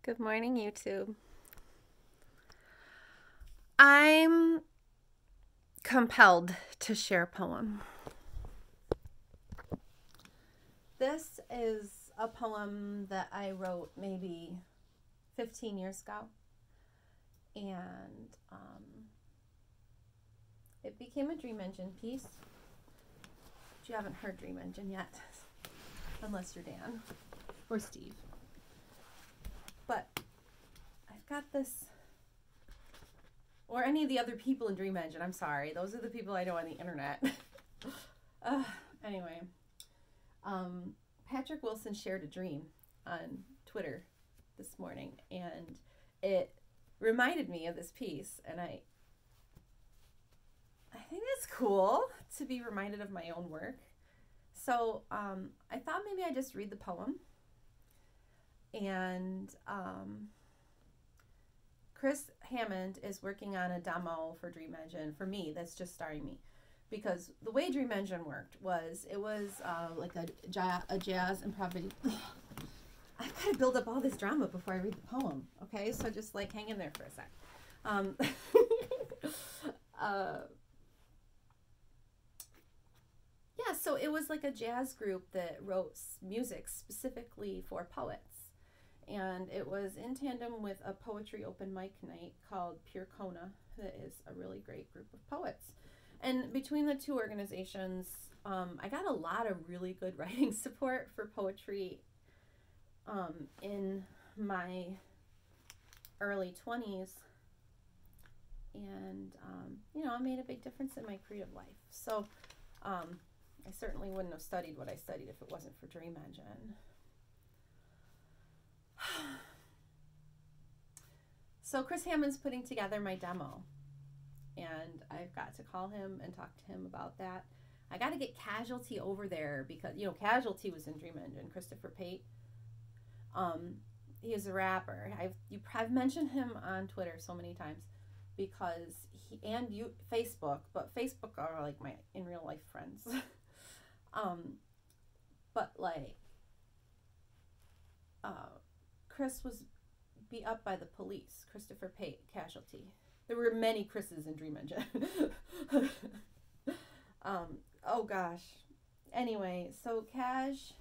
Good morning, YouTube. I'm compelled to share a poem. This is a poem that I wrote maybe 15 years ago. And it became a Dream Engine piece. But you haven't heard Dream Engine yet, unless you're Dan or Steve. But I've got this, or any of the other people in Dream Engine. I'm sorry. Those are the people I know on the internet. Anyway, Patrick Wilson shared a dream on Twitter this morning, and it reminded me of this piece, and I think it's cool to be reminded of my own work. So I thought maybe I'd just read the poem. And Chris Hammond is working on a demo for Dream Engine. For me, that's just starring me. Because the way Dream Engine worked was, it was like a jazz improvisation. I've got to build up all this drama before I read the poem. Okay, so just like hang in there for a sec. Yeah, so it was like a jazz group that wrote music specifically for poets. And it was in tandem with a poetry open mic night called Pure Kona, that is a really great group of poets. And between the two organizations, I got a lot of really good writing support for poetry in my early 20s. And, you know, it made a big difference in my creative life. So I certainly wouldn't have studied what I studied if it wasn't for Dream Engine. So Chris Hammond's putting together my demo, and I've got to call him and talk to him about that. I got to get Casualty over there because, you know, Casualty was in Dream Engine, Christopher Pate. He is a rapper. I've mentioned him on Twitter so many times because Facebook, but Facebook are like my in real life friends. But like Chris was beat up by the police. Christopher Pate, Casualty. There were many Chris's in Dream Engine. Oh gosh. Anyway, so Cash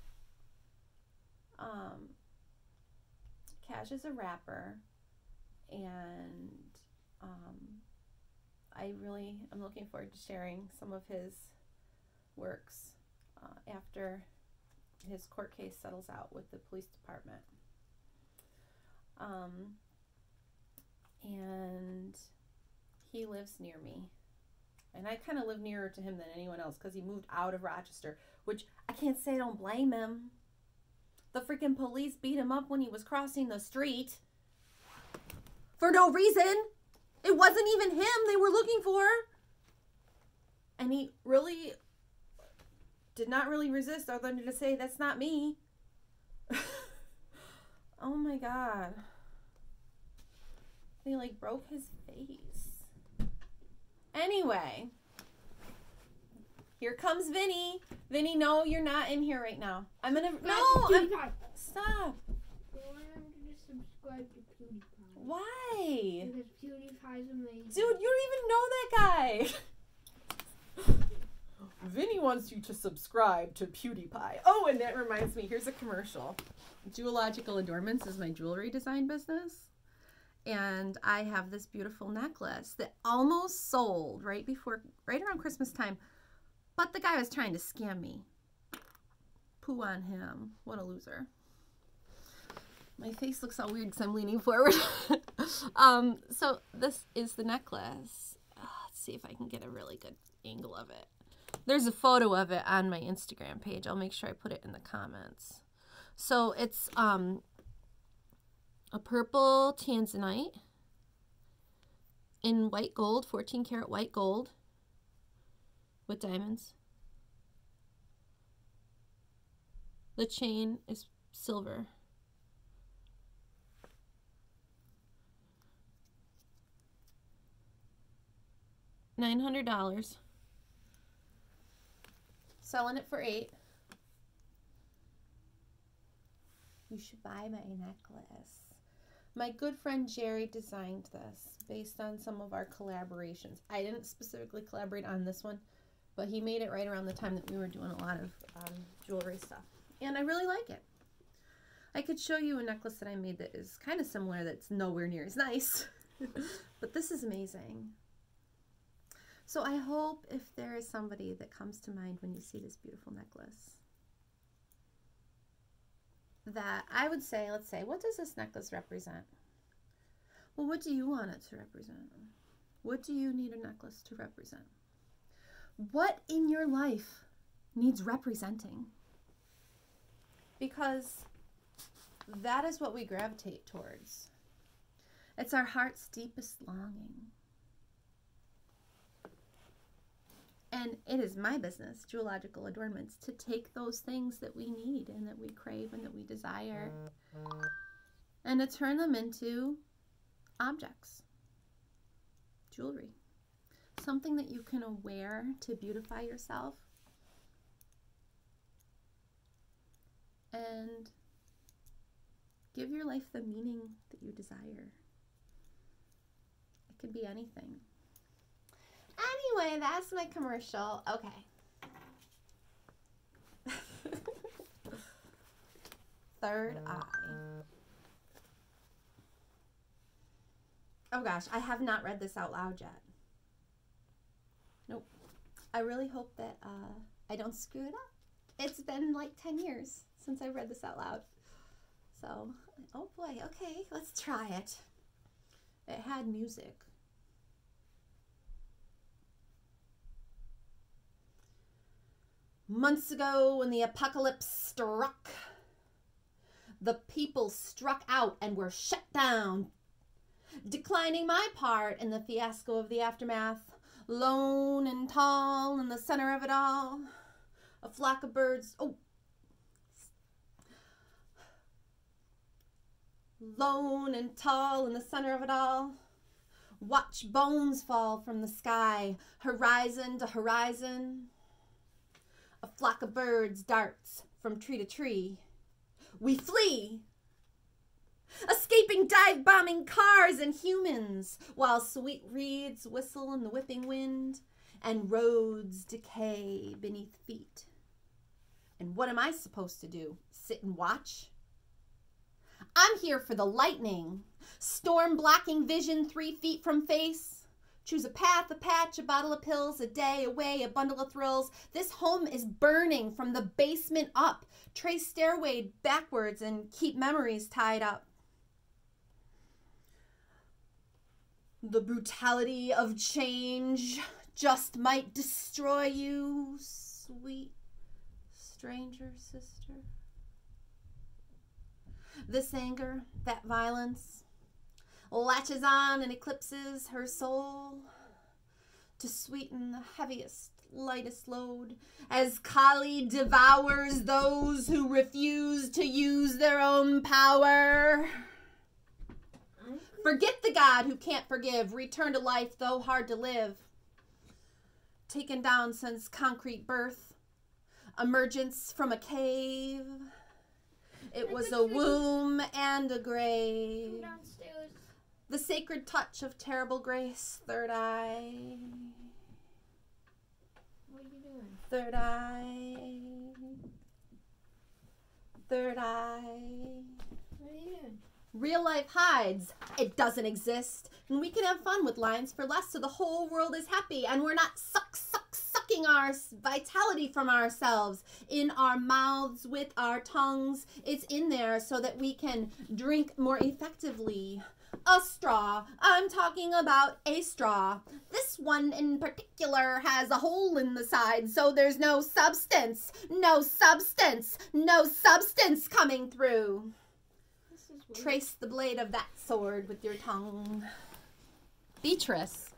is a rapper, and I'm looking forward to sharing some of his works after his court case settles out with the police department. And he lives near me, and I kind of live nearer to him than anyone else because he moved out of Rochester, which I can't say I don't blame him. The freaking police beat him up when he was crossing the street for no reason. It wasn't even him they were looking for, and he really did not really resist other than to say, "That's not me." Oh my god. They like broke his face. Anyway. Here comes Vinny. Vinny, no, you're not in here right now. I'm gonna... Stop. I want him to just subscribe to PewDiePie. Why? Because PewDiePie's amazing. Dude, you don't even know that guy. Vinny wants you to subscribe to PewDiePie. Oh, and that reminds me, here's a commercial. Jewellogical Adornments is my jewelry design business. And I have this beautiful necklace that almost sold right around Christmas time. But the guy was trying to scam me. Poo on him. What a loser. My face looks all weird because I'm leaning forward. So this is the necklace. Let's see if I can get a really good angle of it. There's a photo of it on my Instagram page. I'll make sure I put it in the comments. So it's a purple tanzanite in white gold, 14 karat white gold with diamonds. The chain is silver. $900. Selling it for $8. You should buy my necklace. My good friend Jerry designed this based on some of our collaborations. I didn't specifically collaborate on this one, but he made it right around the time that we were doing a lot of jewelry stuff. And I really like it. I could show you a necklace that I made that is kind of similar that's nowhere near as nice. But this is amazing. So I hope if there is somebody that comes to mind when you see this beautiful necklace, that I would say, let's say, what does this necklace represent? Well, what do you want it to represent? What do you need a necklace to represent? What in your life needs representing? Because that is what we gravitate towards. It's our heart's deepest longing. And it is my business, Jewellogical Adornments, to take those things that we need and that we crave and that we desire and to turn them into objects, jewelry, something that you can wear to beautify yourself and give your life the meaning that you desire. It could be anything. Anyway, that's my commercial. Okay. Third eye. Oh gosh, I have not read this out loud yet. Nope. I really hope that I don't screw it up. It's been like 10 years since I read this out loud. So, oh boy, okay, let's try it. It had music. Months ago, when the apocalypse struck, the people struck out and were shut down, declining my part in the fiasco of the aftermath. Lone and tall in the center of it all, a flock of birds. Oh, lone and tall in the center of it all. Watch bones fall from the sky, horizon to horizon. A flock of birds darts from tree to tree. We flee, escaping dive-bombing cars and humans, while sweet reeds whistle in the whipping wind and roads decay beneath feet. And what am I supposed to do? Sit and watch? I'm here for the lightning, storm-blocking vision 3 feet from face. Choose a path, a patch, a bottle of pills, a day away, a bundle of thrills. This home is burning from the basement up. Trace stairway backwards and keep memories tied up. The brutality of change just might destroy you, sweet stranger sister. This anger, that violence, latches on and eclipses her soul to sweeten the heaviest, lightest load as Kali devours those who refuse to use their own power. Forget the God who can't forgive, return to life though hard to live. Taken down since concrete birth, emergence from a cave. It was a womb and a grave. Downstairs. The sacred touch of terrible grace, third eye. What are you doing? Third eye. Third eye. What are you doing? Real life hides. It doesn't exist. And we can have fun with lines for less so the whole world is happy and we're not sucking our vitality from ourselves in our mouths with our tongues. It's in there so that we can drink more effectively. A straw. I'm talking about a straw. This one in particular has a hole in the side, so there's no substance. No substance. No substance coming through. This is weird. Trace the blade of that sword with your tongue. Beatrice.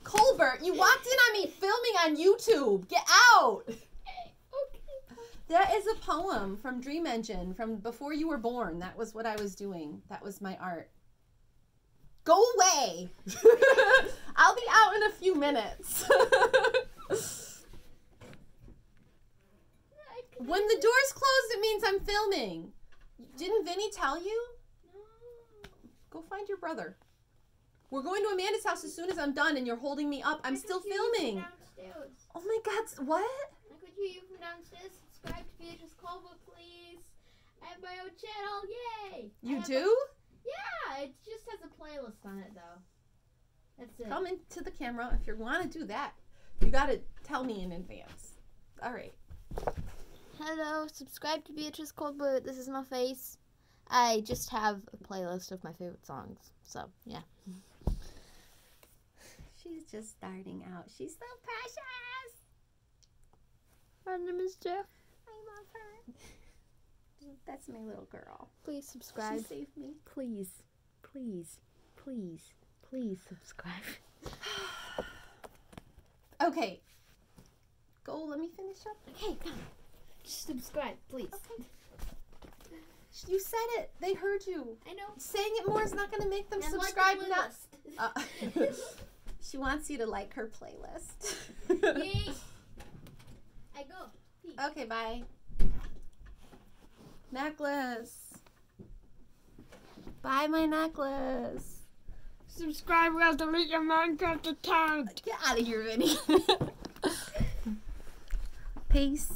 Colbert, you walked in on me filming on YouTube. Get out. Okay. That is a poem from Dream Engine from before you were born. That was what I was doing. That was my art. Go away. I'll be out in a few minutes. When the door's closed, it means I'm filming. Didn't Vinny tell you? No. Go find your brother. We're going to Amanda's house as soon as I'm done, and you're holding me up. I'm still filming. Oh my God, what? I could hear you from downstairs. Subscribe to Beatrice Colbert, please. I have my own channel. Yay! You do? Yeah, it just has a playlist on it, though. That's it. Come into the camera if you want to do that. You got to tell me in advance. All right. Hello, subscribe to Beatrice Colbert. This is my face. I just have a playlist of my favorite songs. So, yeah. She's just starting out. She's so precious. My name is Jeff. I love her. That's my little girl. Please subscribe. She saved me. Please, please, please, please subscribe. Okay. Go, let me finish up. Okay, come. Just subscribe, please. Okay. You said it. They heard you. I know. Saying it more is not going to make them And subscribe. like the playlist. She wants you to like her playlist. Yay. I go. Peace. Okay, bye. Necklace. Bye, my necklace. Subscribe or I'll delete your Minecraft account. Get out of here, Vinny. Peace.